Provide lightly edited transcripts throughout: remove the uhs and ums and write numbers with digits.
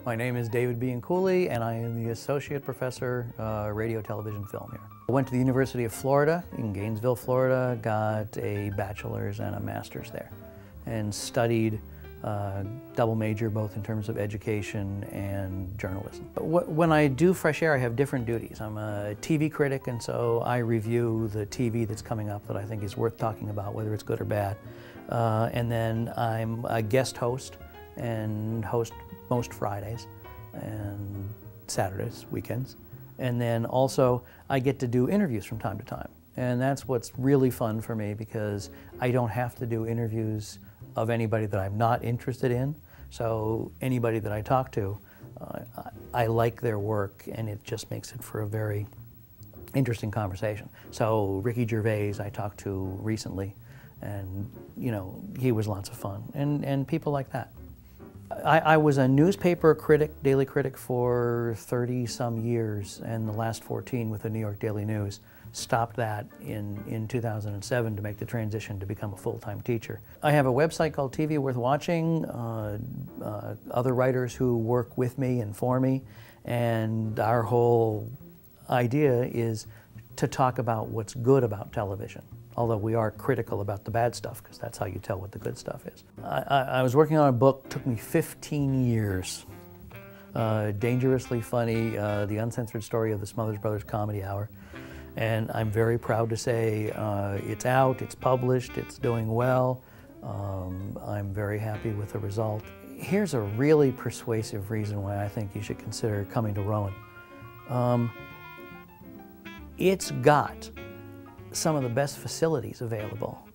My name is David Bianculli, and I am the Associate Professor, Radio, Television, Film here. I went to the University of Florida in Gainesville, Florida, got a bachelor's and a master's there, and studied double major both in terms of education and journalism. When I do Fresh Air, I have different duties. I'm a TV critic, and so I review the TV that's coming up that I think is worth talking about, whether it's good or bad. And then I'm a guest host and host most Fridays and Saturdays, weekends. And then also I get to do interviews from time to time. And that's what's really fun for me, because I don't have to do interviews of anybody that I'm not interested in. So anybody that I talk to, I like their work, and it just makes it for a very interesting conversation. So Ricky Gervais I talked to recently, and you know, he was lots of fun, and people like that. I was a newspaper critic, daily critic, for 30-some years, and the last 14 with the New York Daily News. Stopped that in 2007 to make the transition to become a full-time teacher. I have a website called TV Worth Watching, other writers who work with me and for me, and our whole idea is to talk about what's good about television. Although we are critical about the bad stuff, because that's how you tell what the good stuff is. I was working on a book, took me 15 years. Dangerously Funny, the uncensored story of the Smothers Brothers Comedy Hour. And I'm very proud to say it's out, it's published, it's doing well. I'm very happy with the result. Here's a really persuasive reason why I think you should consider coming to Rowan. It's got some of the best facilities available.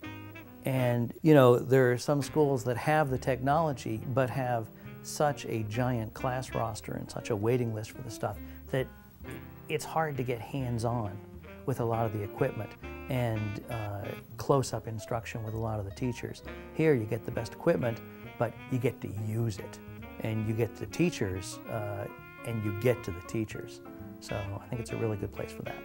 And you know, there are some schools that have the technology but have such a giant class roster and such a waiting list for the stuff that it's hard to get hands-on with a lot of the equipment and close-up instruction with a lot of the teachers. Here you get the best equipment, but you get to use it, and you get the teachers, and you get to the teachers. So I think it's a really good place for that.